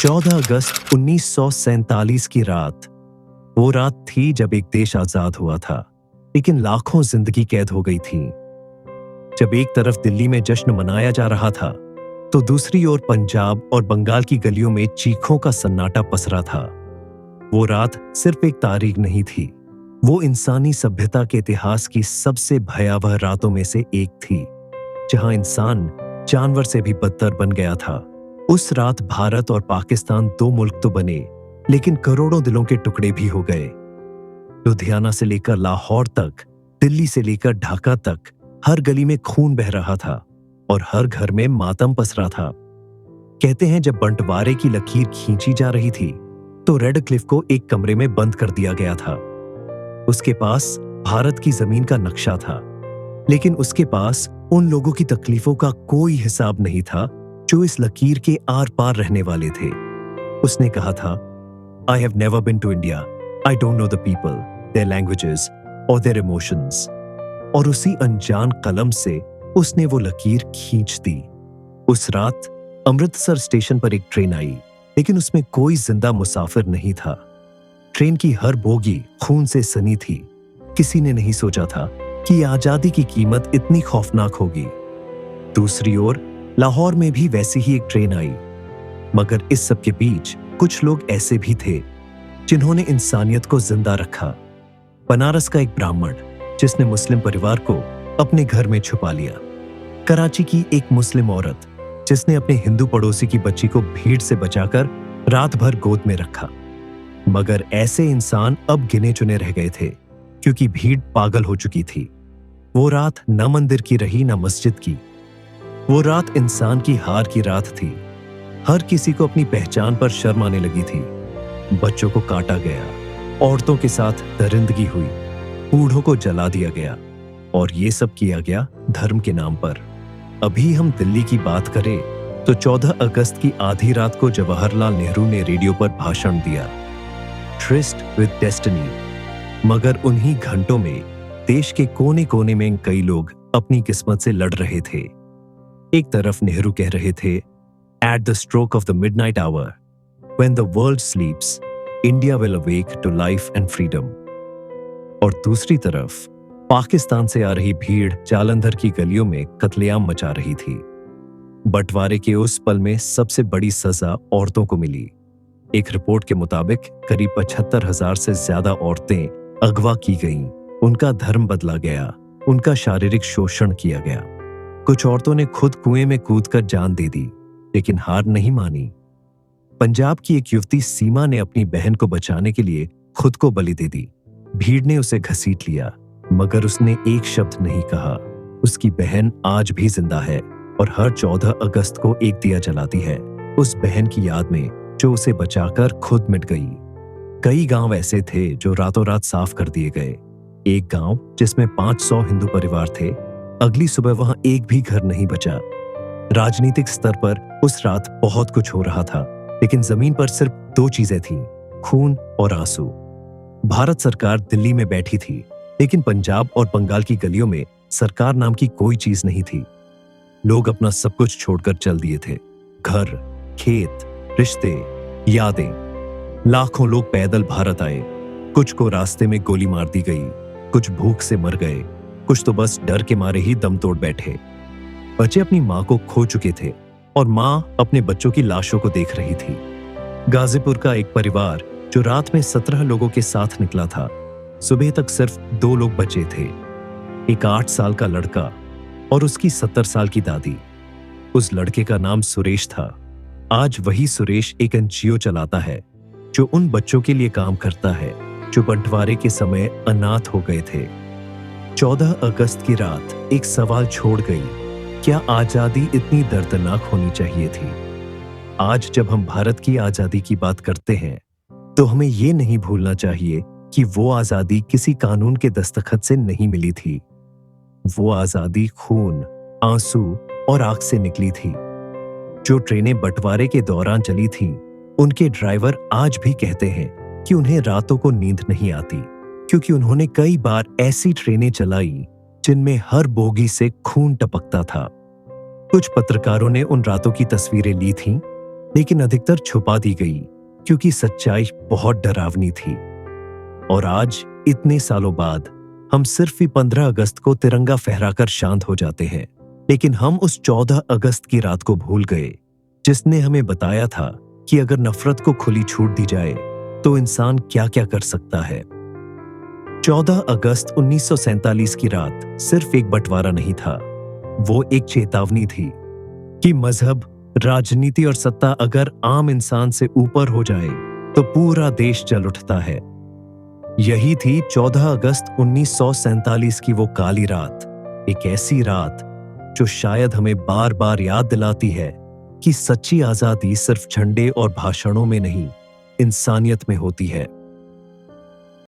14 अगस्त 1947 की रात। वो रात थी जब एक देश आजाद हुआ था, लेकिन लाखों जिंदगी कैद हो गई थी। जब एक तरफ दिल्ली में जश्न मनाया जा रहा था, तो दूसरी ओर पंजाब और बंगाल की गलियों में चीखों का सन्नाटा पसरा था। वो रात सिर्फ एक तारीख नहीं थी, वो इंसानी सभ्यता के इतिहास की सबसे भयावह रातों में से एक थी, जहां इंसान जानवर से भी बदतर बन गया था। उस रात भारत और पाकिस्तान दो मुल्क तो बने, लेकिन करोड़ों दिलों के टुकड़े भी हो गए। लुधियाना से लेकर लाहौर तक, दिल्ली से लेकर ढाका तक, हर गली में खून बह रहा था और हर घर में मातम पसरा था। कहते हैं जब बंटवारे की लकीर खींची जा रही थी, तो रेड क्लिफ को एक कमरे में बंद कर दिया गया था। उसके पास भारत की जमीन का नक्शा था, लेकिन उसके पास उन लोगों की तकलीफों का कोई हिसाब नहीं था जो इस लकीर के आर पार रहने वाले थे। उसने कहा था, I have never been to India. I don't know the people, their languages or their emotions. और उसी अनजान कलम से उसने वो लकीर खींच दी। उस रात अमृतसर स्टेशन पर एक ट्रेन आई, लेकिन उसमें कोई जिंदा मुसाफिर नहीं था। ट्रेन की हर बोगी खून से सनी थी। किसी ने नहीं सोचा था कि आजादी की कीमत इतनी खौफनाक होगी। दूसरी ओर लाहौर में भी वैसी ही एक ट्रेन आई, मगर इस सब के बीच कुछ लोग ऐसे भी थे जिन्होंने इंसानियत को जिंदा रखा। बनारस का एक ब्राह्मण जिसने मुस्लिम परिवार को अपने घर में छुपा लिया। कराची की एक मुस्लिम औरत जिसने अपने हिंदू पड़ोसी की बच्ची को भीड़ से बचाकर रात भर गोद में रखा। मगर ऐसे इंसान अब गिने चुने रह गए थे, क्योंकि भीड़ पागल हो चुकी थी। वो रात न मंदिर की रही न मस्जिद की। वो रात इंसान की हार की रात थी। हर किसी को अपनी पहचान पर शर्म आने लगी थी। बच्चों को काटा गया, औरतों के साथ दरिंदगी हुई, बूढ़ों को जला दिया गया, और ये सब किया गया धर्म के नाम पर। अभी हम दिल्ली की बात करें तो 14 अगस्त की आधी रात को जवाहरलाल नेहरू ने रेडियो पर भाषण दिया, ट्रिस्ट विद डेस्टिनी। मगर उन्हीं घंटों में देश के कोने कोने में कई लोग अपनी किस्मत से लड़ रहे थे। एक तरफ नेहरू कह रहे थे, At the stroke of the midnight hour, when the world sleeps, India will awake to life and freedom. और दूसरी तरफ पाकिस्तान से आ रही भीड़ जालंधर की गलियों में कत्लेआम मचा रही थी। बंटवारे के उस पल में सबसे बड़ी सजा औरतों को मिली। एक रिपोर्ट के मुताबिक करीब 75,000 से ज्यादा औरतें अगवा की गईं। उनका धर्म बदला गया, उनका शारीरिक शोषण किया गया। कुछ औरतों ने खुद कुएं में कूदकर जान दे दी, लेकिन हार नहीं मानी। पंजाब की एक युवती सीमा ने अपनी बहन को बचाने के लिए खुद को बलि दे दी। भीड़ ने उसे घसीट लिया, मगर उसने एक शब्द नहीं कहा। उसकी बहन आज भी जिंदा है और हर 14 अगस्त को एक दिया जलाती है, उस बहन की याद में जो उसे बचाकर खुद मिट गई। कई गांव ऐसे थे जो रातों रात साफ कर दिए गए। एक गांव जिसमें 500 हिंदू परिवार थे, अगली सुबह वहां एक भी घर नहीं बचा। राजनीतिक स्तर पर उस रात बहुत कुछ हो रहा था, लेकिन जमीन पर सिर्फ दो चीजें थीं, खून और आंसू। भारत सरकार दिल्ली में बैठी थी, लेकिन पंजाब और बंगाल की गलियों में सरकार नाम की कोई चीज नहीं थी। लोग अपना सब कुछ छोड़कर चल दिए थे। घर, खेत, रिश्ते, यादें। लाखों लोग पैदल भारत आए। कुछ को रास्ते में गोली मार दी गई, कुछ भूख से मर गए, कुछ तो बस डर के मारे ही दम तोड़ बैठे। बच्चे अपनी मां को खो चुके थे और मां अपने बच्चों की लाशों को देख रही थी। गाजीपुर का एक परिवार जो रात में 17 लोगों के साथ निकला था, सुबह तक सिर्फ 2 लोग बचे थे। एक 8 साल का लड़का और उसकी 70 साल की दादी। उस लड़के का नाम सुरेश था। आज वही सुरेश एक एनजीओ चलाता है जो उन बच्चों के लिए काम करता है जो बंटवारे के समय अनाथ हो गए थे। 14 अगस्त की रात एक सवाल छोड़ गई, क्या आजादी इतनी दर्दनाक होनी चाहिए थी? आज जब हम भारत की आजादी की बात करते हैं, तो हमें यह नहीं भूलना चाहिए कि वो आजादी किसी कानून के दस्तखत से नहीं मिली थी। वो आजादी खून, आंसू और आग से निकली थी। जो ट्रेनें बंटवारे के दौरान चली थीं, उनके ड्राइवर आज भी कहते हैं कि उन्हें रातों को नींद नहीं आती, क्योंकि उन्होंने कई बार ऐसी ट्रेनें चलाई जिनमें हर बोगी से खून टपकता था। कुछ पत्रकारों ने उन रातों की तस्वीरें ली थीं, लेकिन अधिकतर छुपा दी गई क्योंकि सच्चाई बहुत डरावनी थी। और आज इतने सालों बाद हम सिर्फ ही 15 अगस्त को तिरंगा फहराकर शांत हो जाते हैं, लेकिन हम उस 14 अगस्त की रात को भूल गए जिसने हमें बताया था कि अगर नफरत को खुली छूट दी जाए तो इंसान क्या क्या कर सकता है। 14 अगस्त 1947 की रात सिर्फ एक बंटवारा नहीं था, वो एक चेतावनी थी कि मजहब, राजनीति और सत्ता अगर आम इंसान से ऊपर हो जाए तो पूरा देश जल उठता है। यही थी 14 अगस्त 1947 की वो काली रात, एक ऐसी रात जो शायद हमें बार बार याद दिलाती है कि सच्ची आजादी सिर्फ झंडे और भाषणों में नहीं, इंसानियत में होती है।